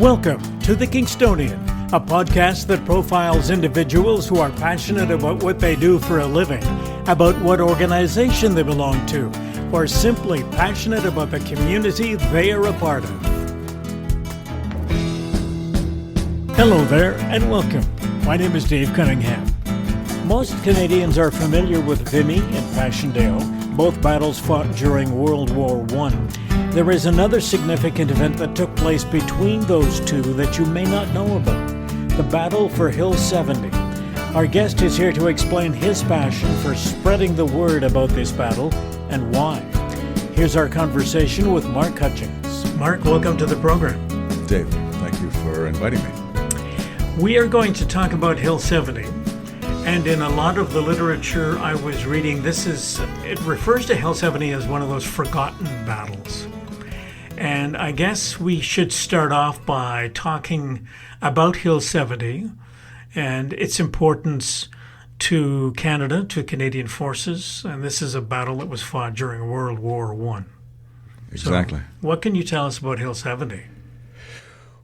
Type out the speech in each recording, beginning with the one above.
Welcome to The Kingstonian, a podcast that profiles individuals who are passionate about what they do for a living, about what organization they belong to, or simply passionate about the community they are a part of. Hello there, and welcome. My name is Dave Cunningham. Most Canadians are familiar with Vimy and Passchendaele, both battles fought during World War I. There is another significant event that took place between those two that you may not know about, the Battle for Hill 70. Our guest is here to explain his passion for spreading the word about this battle and why. Here's our conversation with Mark Hutchings. Mark, welcome to the program. Dave, thank you for inviting me. We are going to talk about Hill 70. And in a lot of the literature I was reading, it refers to Hill 70 as one of those forgotten battles. And I guess we should start off by talking about Hill 70 and its importance to Canada, to Canadian forces. And this is a battle that was fought during World War I. Exactly. So what can you tell us about Hill 70?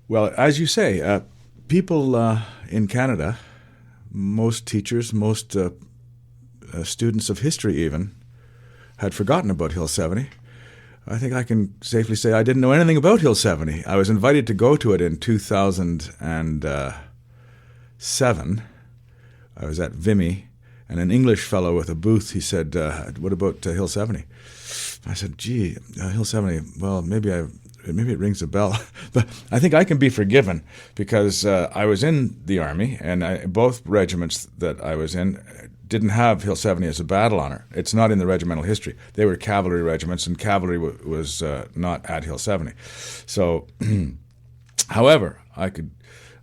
Well, as you say, people in Canada, most teachers, most students of history even, had forgotten about Hill 70. I think I can safely say I didn't know anything about Hill 70. I was invited to go to it in 2007. I was at Vimy, and an English fellow with a booth, he said, what about Hill 70? I said, gee, Hill 70, well, maybe it rings a bell. But I think I can be forgiven because I was in the Army, and both regiments that I was in didn't have Hill 70 as a battle honor. It's not in the regimental history. They were cavalry regiments, and cavalry was not at Hill 70. So, however,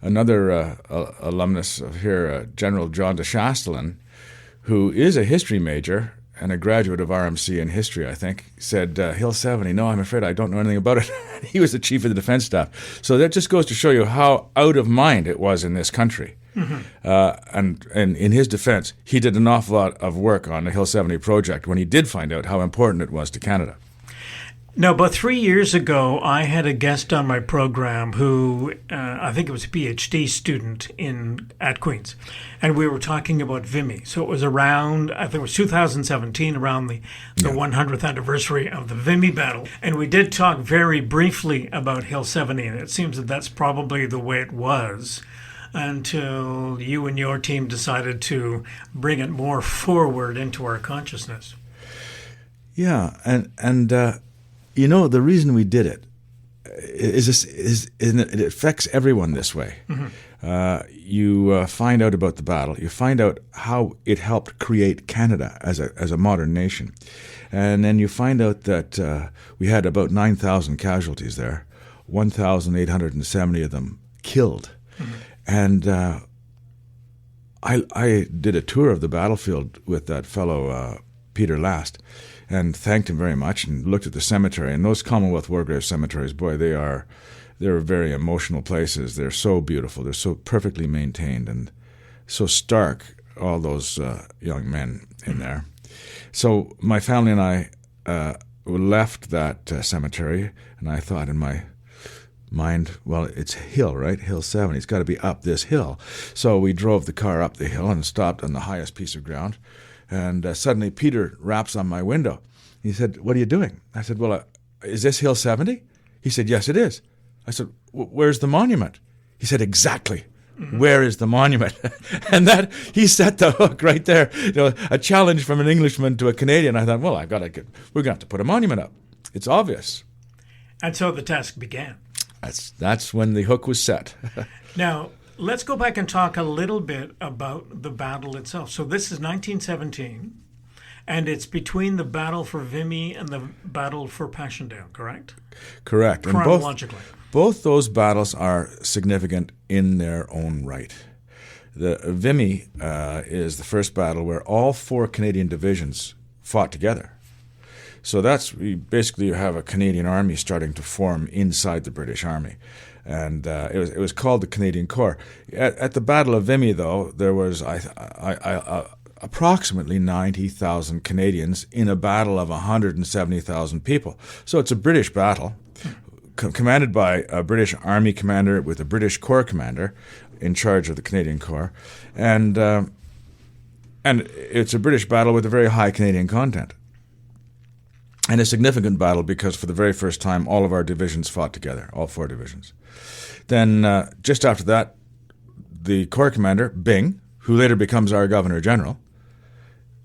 another alumnus of here, General John de Chastelain, who is a history major and a graduate of RMC in history, I think, said, Hill 70, no, I'm afraid I don't know anything about it. He was the chief of the defense staff. So that just goes to show you how out of mind it was in this country. Mm-hmm. And in his defense, he did an awful lot of work on the Hill 70 project when he did find out how important it was to Canada. Now, about 3 years ago, I had a guest on my program who, I think it was a PhD student at Queen's, and we were talking about Vimy. So it was around, I think it was 2017, around the 100th anniversary of the Vimy battle. And we did talk very briefly about Hill 70, and it seems that that's probably the way it was until you and your team decided to bring it more forward into our consciousness. Yeah, and you know, the reason we did it is it affects everyone this way. Mm-hmm. You find out about the battle. You find out how it helped create Canada as a modern nation. And then you find out that we had about 9,000 casualties there, 1,870 of them killed. Mm-hmm. And I did a tour of the battlefield with that fellow, Peter Last, and thanked him very much and looked at the cemetery. And those Commonwealth War Grave cemeteries, boy, they're very emotional places. They're so beautiful. They're so perfectly maintained and so stark, all those young men in there. So my family and I left that cemetery, and I thought in my mind, well, it's a hill, right? Hill 70. It's got to be up this hill. So we drove the car up the hill and stopped on the highest piece of ground. And suddenly Peter raps on my window. He said, what are you doing? I said, well, is this Hill 70? He said, yes, it is. I said, where's the monument? He said, exactly. Mm-hmm. Where is the monument? And that he set the hook right there. You know, a challenge from an Englishman to a Canadian. I thought, well, we're going to have to put a monument up. It's obvious. And so the task began. That's when the hook was set. Now, let's go back and talk a little bit about the battle itself. So this is 1917, and it's between the battle for Vimy and the battle for Passchendaele, correct? Correct. Chronologically. And both those battles are significant in their own right. The Vimy is the first battle where all 4 Canadian divisions fought together. So basically you have a Canadian army starting to form inside the British Army. And it was called the Canadian Corps. At the Battle of Vimy, though, there was approximately 90,000 Canadians in a battle of 170,000 people. So it's a British battle. commanded by a British Army commander with a British Corps commander in charge of the Canadian Corps, and it's a British battle with a very high Canadian content. And a significant battle because for the very first time, all of our divisions fought together, all 4 divisions. Then just after that, the Corps commander, Byng, who later becomes our Governor General,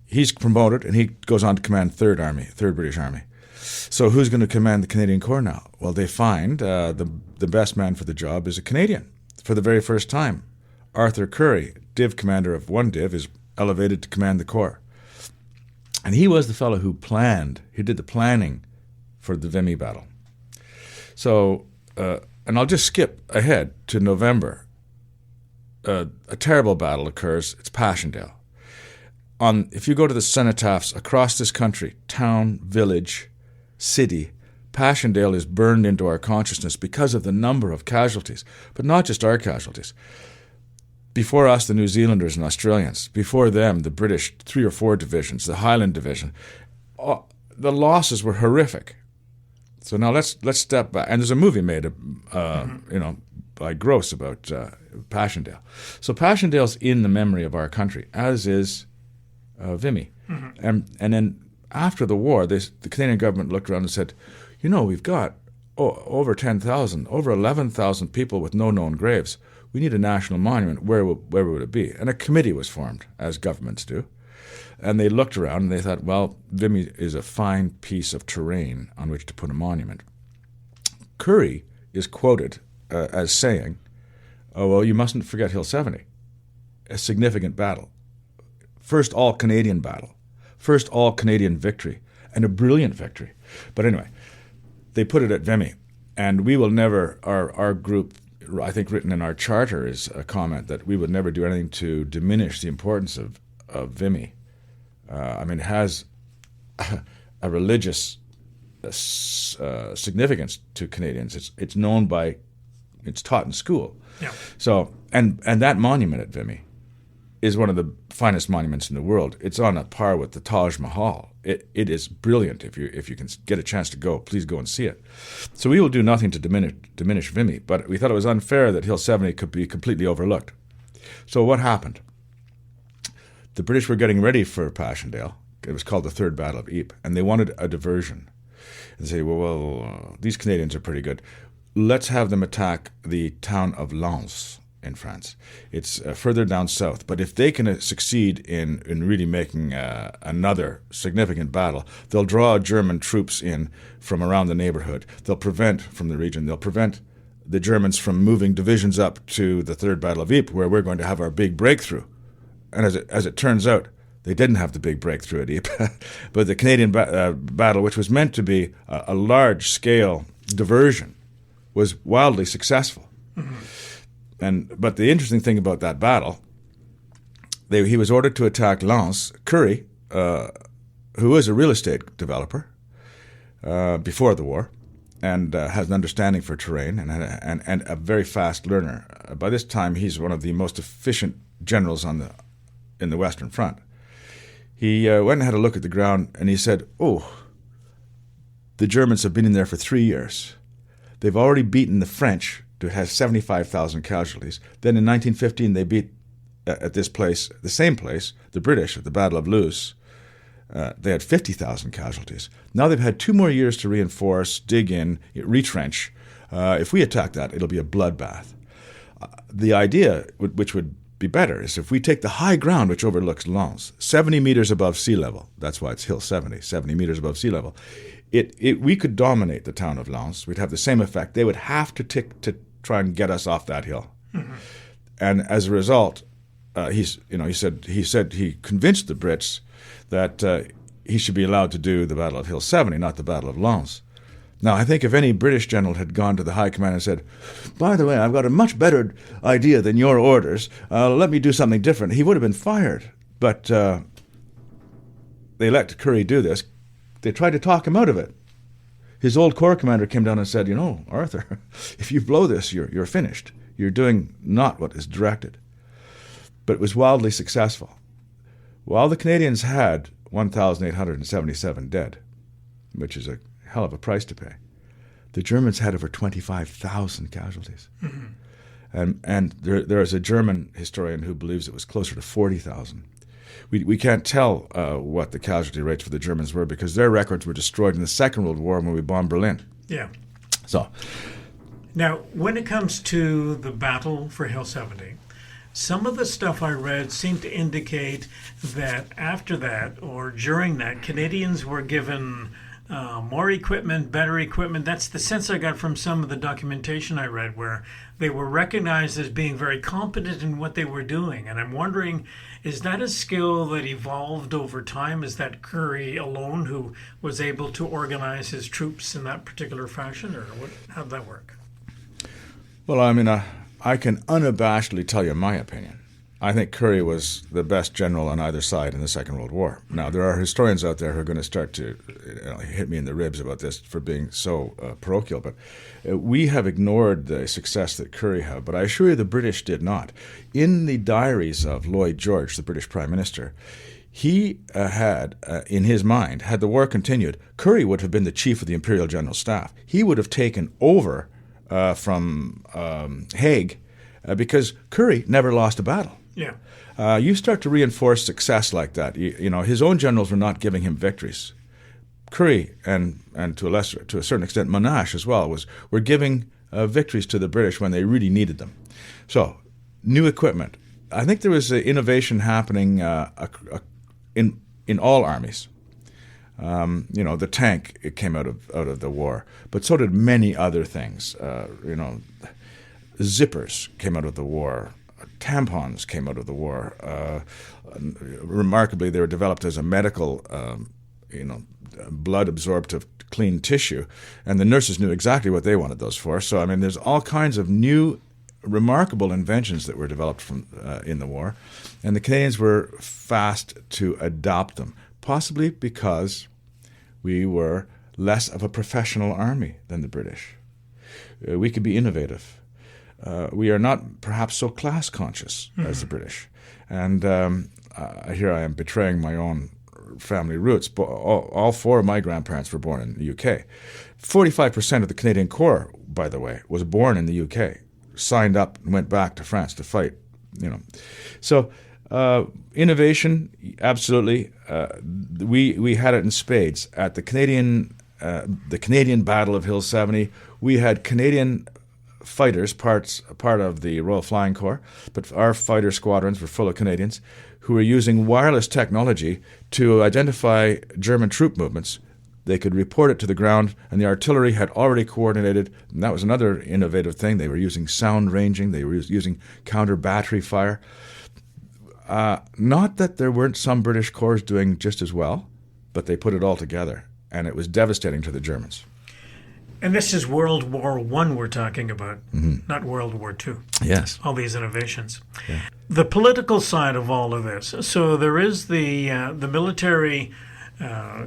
he's promoted and he goes on to command 3rd British Army. So who's going to command the Canadian Corps now? Well, they find the best man for the job is a Canadian for the very first time. Arthur Currie, Div commander of 1 Div, is elevated to command the Corps. And he was the fellow who did the planning for the Vimy battle. So, and I'll just skip ahead to November. A terrible battle occurs. It's Passchendaele. If you go to the cenotaphs across this country, town, village, city, Passchendaele is burned into our consciousness because of the number of casualties. But not just our casualties. Before us, the New Zealanders and Australians. Before them, the British 3 or 4 divisions, the Highland Division. The losses were horrific. So now let's step back. And there's a movie made, by Gross about Passchendaele. So Passchendaele's in the memory of our country, as is Vimy. Mm-hmm. And then after the war, the Canadian government looked around and said, we've got over 10,000, over 11,000 people with no known graves. We need a national monument. Where would it be? And a committee was formed, as governments do. And they looked around and they thought, well, Vimy is a fine piece of terrain on which to put a monument. Currie is quoted as saying, you mustn't forget Hill 70, a significant battle. First all-Canadian battle. First all-Canadian victory, and a brilliant victory. But anyway, they put it at Vimy. And we will never, our group, I think written in our charter is a comment that we would never do anything to diminish the importance of Vimy. It has a religious significance to Canadians. It's known it's taught in school. Yeah. So, and that monument at Vimy is one of the finest monuments in the world. It's on a par with the Taj Mahal. It is brilliant. If you can get a chance to go, please go and see it. So we will do nothing to diminish Vimy, but we thought it was unfair that Hill 70 could be completely overlooked. So what happened? The British were getting ready for Passchendaele. It was called the Third Battle of Ypres, and they wanted a diversion. And they say, these Canadians are pretty good. Let's have them attack the town of Lens in France. It's further down south. But if they can succeed in really making another significant battle, they'll draw German troops in from around the neighborhood. They'll prevent the Germans from moving divisions up to the Third Battle of Ypres, where we're going to have our big breakthrough. And as it turns out, they didn't have the big breakthrough at Ypres. But the Canadian battle, which was meant to be a large-scale diversion, was wildly successful. Mm-hmm. But the interesting thing about that battle, he was ordered to attack Lens. Currie, who was a real estate developer before the war, and has an understanding for terrain and a very fast learner. By this time, he's one of the most efficient generals in the Western Front. He went and had a look at the ground, and he said, the Germans have been in there for 3 years. They've already beaten the French to have 75,000 casualties. Then in 1915, they beat, at this place, the same place, the British at the Battle of Loos. They had 50,000 casualties. Now they've had 2 more years to reinforce, dig in, retrench. If we attack that, it'll be a bloodbath. The idea, which would be better, is if we take the high ground which overlooks Lens, 70 meters above sea level. That's why it's Hill 70, 70 meters above sea level. We could dominate the town of Lens. We'd have the same effect. They would have to try and get us off that hill. Mm-hmm. And as a result, he said he convinced the Brits that he should be allowed to do the Battle of Hill 70, not the Battle of Lens. Now, I think if any British general had gone to the High Command and said, by the way, I've got a much better idea than your orders, let me do something different, he would have been fired. But they let Currie do this. They tried to talk him out of it. His old Corps commander came down and said, Arthur, if you blow this, you're finished. You're doing not what is directed. But it was wildly successful. While the Canadians had 1,877 dead, which is a hell of a price to pay, the Germans had over 25,000 casualties. And there is a German historian who believes it was closer to 40,000. We can't tell what the casualty rates for the Germans were because their records were destroyed in the Second World War when we bombed Berlin. Yeah. So, now, when it comes to the battle for Hill 70, some of the stuff I read seemed to indicate that after that or during that, Canadians were given more equipment, better equipment. That's the sense I got from some of the documentation I read, where they were recognized as being very competent in what they were doing. And I'm wondering, is that a skill that evolved over time? Is that Currie alone who was able to organize his troops in that particular fashion, or how did that work? Well, I mean, I can unabashedly tell you my opinion. I think Currie was the best general on either side in the Second World War. Now, there are historians out there who are going to start to hit me in the ribs about this for being so parochial, but we have ignored the success that Currie had, but I assure you the British did not. In the diaries of Lloyd George, the British Prime Minister, he had, in his mind, had the war continued, Currie would have been the chief of the Imperial General Staff. He would have taken over from Haig because Currie never lost a battle. Yeah. You start to reinforce success like that. You know, his own generals were not giving him victories. Currie and to a certain extent Monash as well were giving victories to the British when they really needed them. So, new equipment. I think there was innovation happening in all armies. You know, the tank, it came out of the war, but so did many other things. You know, zippers came out of the war. Tampons came out of the war. Remarkably, they were developed as a medical, blood-absorptive clean tissue, and the nurses knew exactly what they wanted those for. So, I mean, there's all kinds of new, remarkable inventions that were developed from in the war, and the Canadians were fast to adopt them, possibly because we were less of a professional army than the British. We could be innovative. We are not perhaps so class conscious as the British. And here I am betraying my own family roots. But all four of my grandparents were born in the UK. 45% of the Canadian Corps, by the way, was born in the UK, signed up and went back to France to fight. You know, so innovation, absolutely. We had it in spades at the Canadian Battle of Hill 70. We had Canadian fighters, part of the Royal Flying Corps, but our fighter squadrons were full of Canadians who were using wireless technology to identify German troop movements. They could report it to the ground, and the artillery had already coordinated, and that was another innovative thing. They were using sound ranging. They were using counter-battery fire. Not that there weren't some British corps doing just as well, but they put it all together, and it was devastating to the Germans. And this is World War I we're talking about, not World War II. Yes. All these innovations. Yeah. The political side of all of this. So there is the military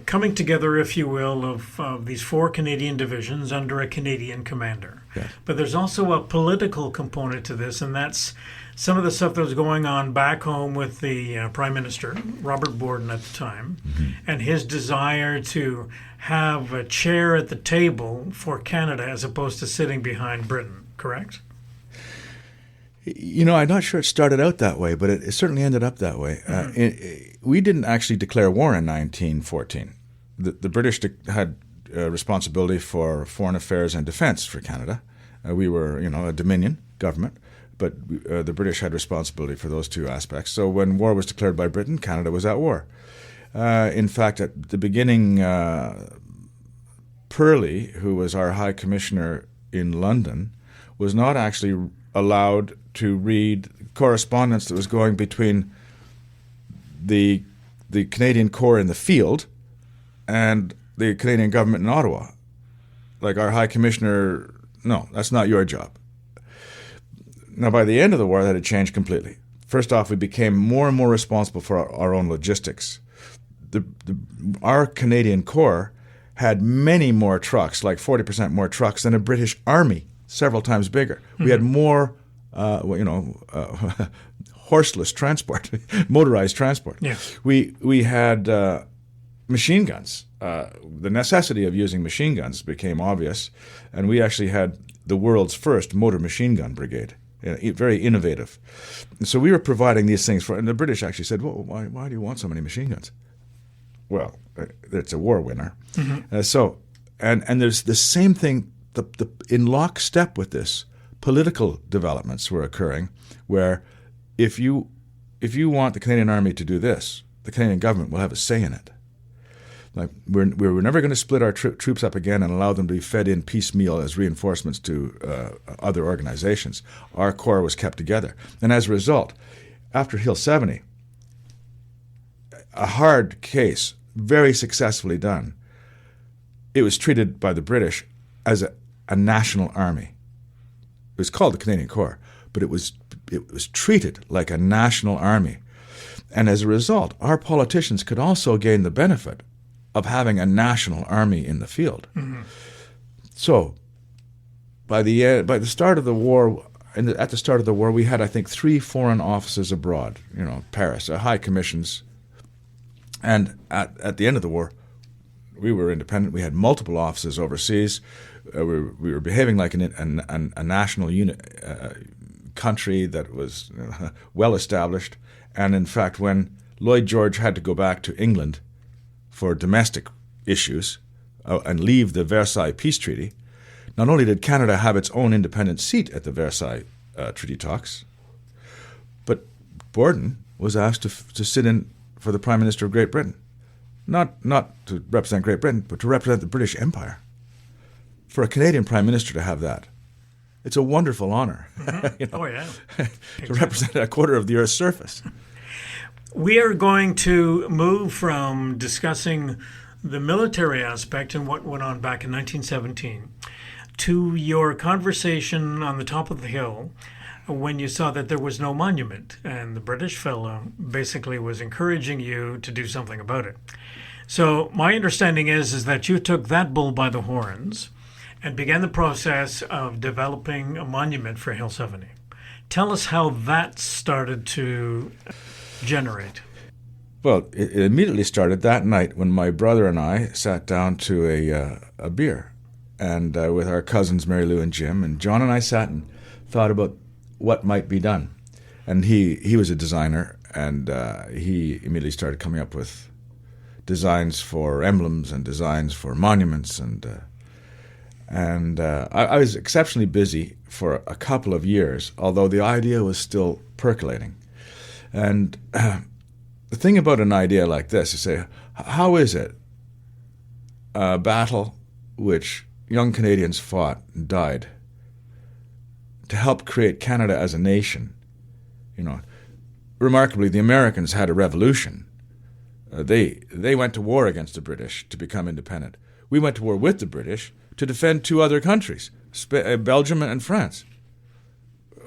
coming together, if you will, of these 4 Canadian divisions under a Canadian commander. Yes. But there's also a political component to this, and that's some of the stuff that was going on back home with the Prime Minister, Robert Borden at the time, and his desire to have a chair at the table for Canada as opposed to sitting behind Britain, correct? You know, I'm not sure it started out that way, but it certainly ended up that way. We didn't actually declare war in 1914. The British had responsibility for foreign affairs and defense for Canada. We were, a Dominion government, but the British had responsibility for those two aspects. So when war was declared by Britain, Canada was at war. In fact, at the beginning, Purley, who was our High Commissioner in London, was not actually allowed to read correspondence that was going between the Canadian Corps in the field and the Canadian government in Ottawa. Like our High Commissioner, no, that's not your job. Now, by the end of the war, that had changed completely. First off, we became more and more responsible for our own logistics. Our Canadian Corps had many more trucks, like 40% more trucks than a British Army, several times bigger. We had more, horseless transport, motorized transport. Yeah. We had machine guns. The necessity of using machine guns became obvious, and we actually had the world's first motor machine gun brigade, very innovative. And so we were providing these things and the British actually said, well, why do you want so many machine guns? Well, it's a war winner. Mm-hmm. And there's the same thing, in lockstep with this, political developments were occurring, where if you want the Canadian Army to do this, the Canadian government will have a say in it. Like we're never going to split our troops up again and allow them to be fed in piecemeal as reinforcements to other organizations. Our corps was kept together. And as a result, after Hill 70, a hard case, very successfully done, it was treated by the British as a national army. It was called the Canadian Corps, but it was treated like a national army. And as a result, our politicians could also gain the benefit of having a national army in the field. Mm-hmm. So, by the start of the war, at the start of the war, we had, I think, 3 foreign offices abroad. Paris, high commissions, and at the end of the war, we were independent. We had multiple offices overseas. We were behaving like a national country that was well established. And in fact, when Lloyd George had to go back to England for domestic issues and leave the Versailles Peace Treaty, not only did Canada have its own independent seat at the Versailles Treaty talks, but Borden was asked to sit in for the Prime Minister of Great Britain. Not to represent Great Britain, but to represent the British Empire. For a Canadian Prime Minister to have that, it's a wonderful honor. Mm-hmm. Oh, yeah. To represent a quarter of the Earth's surface. We are going to move from discussing the military aspect and what went on back in 1917 to your conversation on the top of the hill when you saw that there was no monument and the British fellow basically was encouraging you to do something about it. So my understanding is that you took that bull by the horns and began the process of developing a monument for Hill 70. Tell us how that started to generate. Well, it immediately started that night when my brother and I sat down to a beer, and with our cousins Mary Lou and Jim, and John and I sat and thought about what might be done. And he was a designer, and he immediately started coming up with designs for emblems and designs for monuments, and I was exceptionally busy for a couple of years, although the idea was still percolating. And the thing about an idea like this, you say, how is it a battle which young Canadians fought and died to help create Canada as a nation? Remarkably, the Americans had a revolution. They went to war against the British to become independent. We went to war with the British to defend 2 other countries, Belgium and France.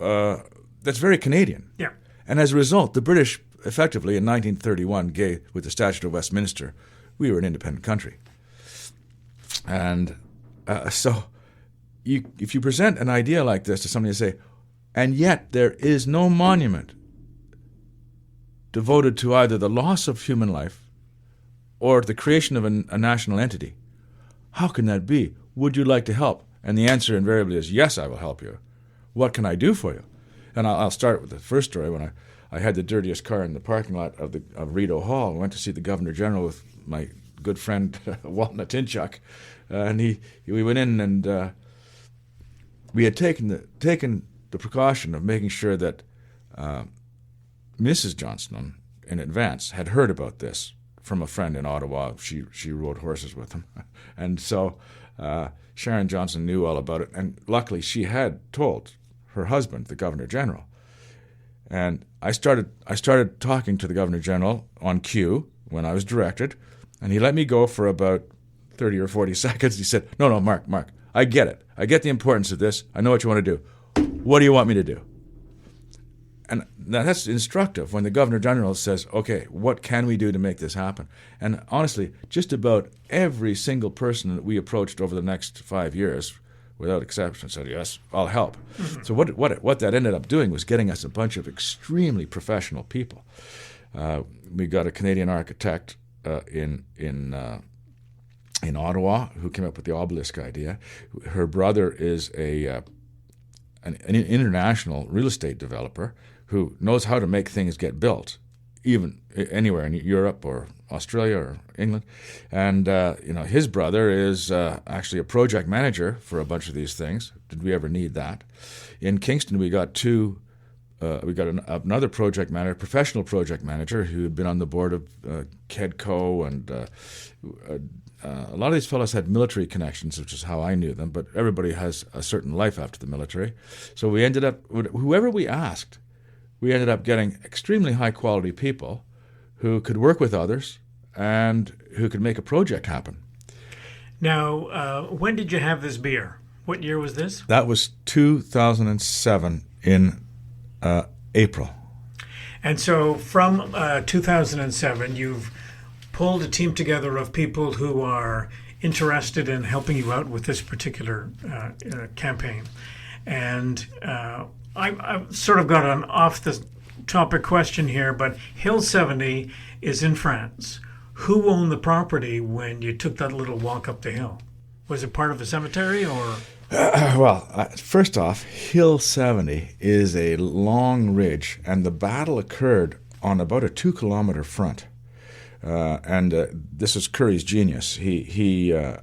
That's very Canadian. Yeah. And as a result, the British effectively in 1931 gave, with the Statute of Westminster, we were an independent country. And so if you present an idea like this to somebody and say, and yet there is no monument devoted to either the loss of human life or the creation of a national entity, how can that be? Would you like to help? And the answer invariably is, yes, I will help you. What can I do for you? And I'll start with the first story. When I had the dirtiest car in the parking lot of Rideau Hall, I went to see the Governor General with my good friend Walton Tinchuk, and we went in, and we had taken the precaution of making sure that Mrs. Johnston in advance had heard about this from a friend in Ottawa. She rode horses with him, and so Sharon Johnson knew all about it, and luckily she had told her husband, the Governor General. And I started talking to the Governor General on cue when I was directed, and he let me go for about 30 or 40 seconds. He said, no, Mark, I get it. I get the importance of this. I know what you want to do. What do you want me to do? And that's instructive when the Governor General says, okay, what can we do to make this happen? And honestly, just about every single person that we approached over the next 5 years, without exception, said, yes, I'll help. Mm-hmm. So what that ended up doing was getting us a bunch of extremely professional people. We got a Canadian architect in Ottawa who came up with the obelisk idea. Her brother is an international real estate developer who knows how to make things get built, even anywhere in Europe or Australia or England. And his brother is actually a project manager for a bunch of these things. Did we ever need that? In Kingston, we got another project manager, professional project manager, who had been on the board of KEDCO, and a lot of these fellows had military connections, which is how I knew them, but everybody has a certain life after the military. So we ended up, whoever we asked, we ended up getting extremely high-quality people who could work with others and who could make a project happen. Now, when did you have this beer? What year was this? That was 2007 in April. And so from 2007, you've pulled a team together of people who are interested in helping you out with this particular campaign. And I've sort of got an off-the-topic question here, but Hill 70 is in France. Who owned the property when you took that little walk up the hill? Was it part of a cemetery or...? First off, Hill 70 is a long ridge, and the battle occurred on about a 2-kilometer front. This is Currie's genius. A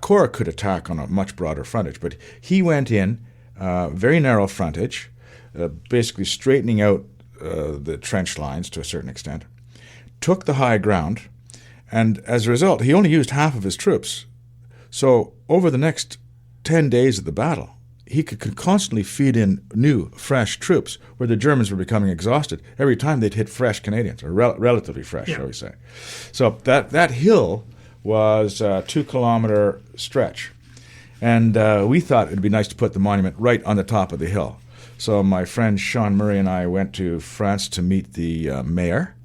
corps could attack on a much broader frontage, but he went in very narrow frontage, basically straightening out the trench lines to a certain extent, took the high ground, and as a result, he only used half of his troops. So over the next 10 days of the battle, he could constantly feed in new, fresh troops where the Germans were becoming exhausted every time they'd hit fresh Canadians, or relatively fresh, shall we say. So that hill was a 2-kilometer stretch. And we thought it'd be nice to put the monument right on the top of the hill. So my friend Sean Murray and I went to France to meet the mayor.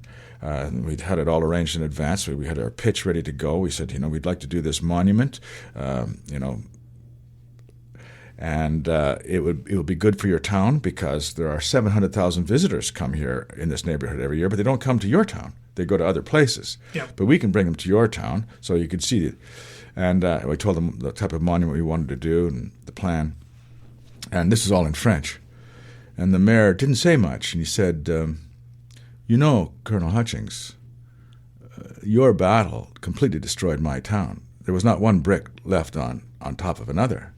We'd had it all arranged in advance. We had our pitch ready to go. We said, we'd like to do this monument, and it would be good for your town because there are 700,000 visitors come here in this neighborhood every year, but they don't come to your town. They go to other places. Yep. But we can bring them to your town so you could see it. And we told them the type of monument we wanted to do and the plan. And this is all in French. And the mayor didn't say much. And he said, Colonel Hutchings, your battle completely destroyed my town. There was not one brick left on top of another.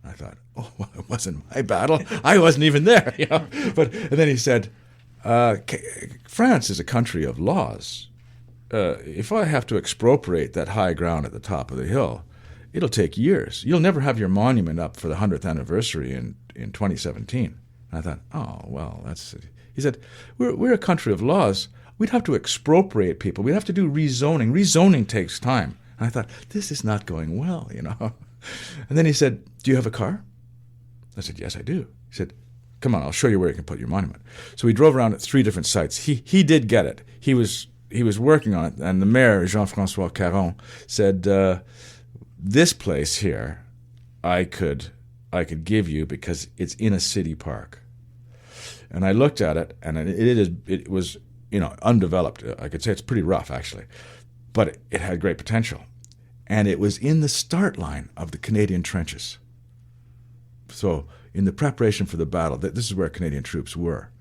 I thought, well, it wasn't my battle. I wasn't even there. And then he said, France is a country of laws. If I have to expropriate that high ground at the top of the hill, it'll take years. You'll never have your monument up for the 100th anniversary in 2017. And I thought, that's... He said, we're a country of laws. We'd have to expropriate people. We'd have to do rezoning. Rezoning takes time. And I thought, this is not going well, And then he said, do you have a car? I said, yes, I do. He said, come on, I'll show you where you can put your monument. So we drove around at 3 different sites. He did get it. He was working on it. And the mayor, Jean-François Caron, said, this place here I could give you because it's in a city park. And I looked at it, and it was undeveloped. I could say it's pretty rough, actually. But it had great potential. And it was in the start line of the Canadian trenches. So in the preparation for the battle, this is where Canadian troops were.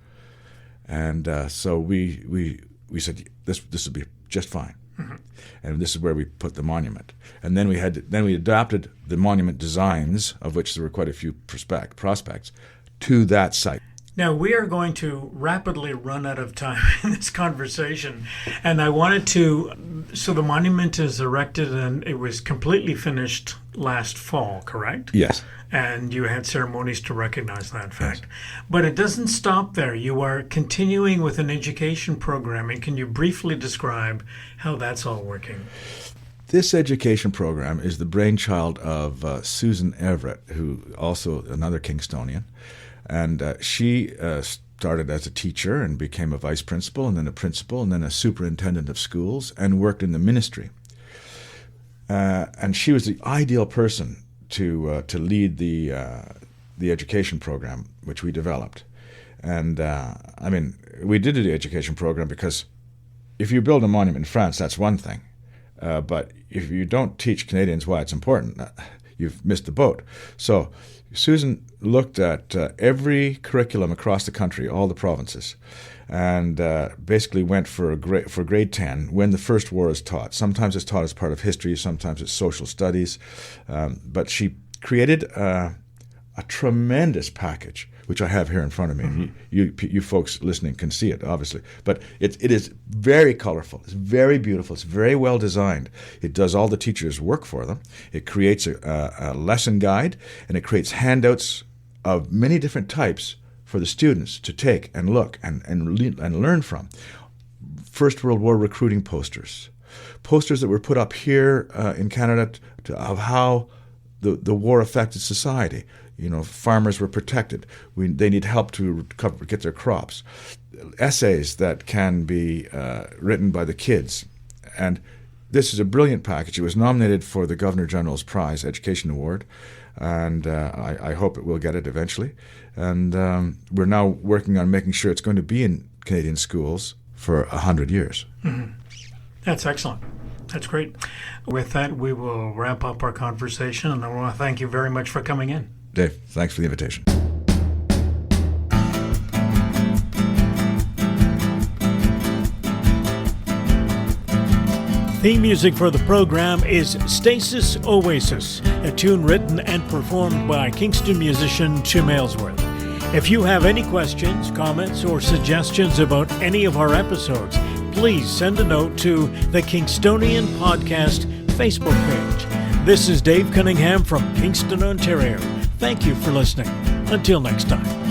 And so we said, this would be just fine. Mm-hmm. And this is where we put the monument. And then we adapted the monument designs, of which there were quite a few prospects, to that site. Now, we are going to rapidly run out of time in this conversation, and I wanted to... So the monument is erected, and it was completely finished last fall, correct? Yes. And you had ceremonies to recognize that fact. Yes. But it doesn't stop there. You are continuing with an education program, and can you briefly describe how that's all working? This education program is the brainchild of Susan Everett, who also another Kingstonian. And she started as a teacher and became a vice principal and then a principal and then a superintendent of schools and worked in the ministry. And she was the ideal person to lead the education program, which we developed. And, we did the education program because if you build a monument in France, that's one thing. But if you don't teach Canadians why it's important, you've missed the boat. So Susan looked at every curriculum across the country, all the provinces, and basically went for grade 10 when the First War is taught. Sometimes it's taught as part of history, sometimes it's social studies. But she created a tremendous package, which I have here in front of me. Mm-hmm. You folks listening can see it, obviously. But it is very colorful. It's very beautiful. It's very well designed. It does all the teachers' work for them. It creates a lesson guide, and it creates handouts of many different types for the students to take and look and learn from. First World War recruiting posters that were put up here in Canada of how the war affected society. Farmers were protected. They need help to get their crops. Essays that can be written by the kids. And this is a brilliant package. It was nominated for the Governor General's Prize Education Award, and I hope it will get it eventually. And we're now working on making sure it's going to be in Canadian schools for 100 years. Mm-hmm. That's excellent. That's great. With that, we will wrap up our conversation, and I want to thank you very much for coming in. Dave, thanks for the invitation. Theme music for the program is Stasis Oasis, a tune written and performed by Kingston musician Tim Aylesworth. If you have any questions, comments, or suggestions about any of our episodes, please send a note to the Kingstonian Podcast Facebook page. This is Dave Cunningham from Kingston, Ontario. Thank you for listening. Until next time.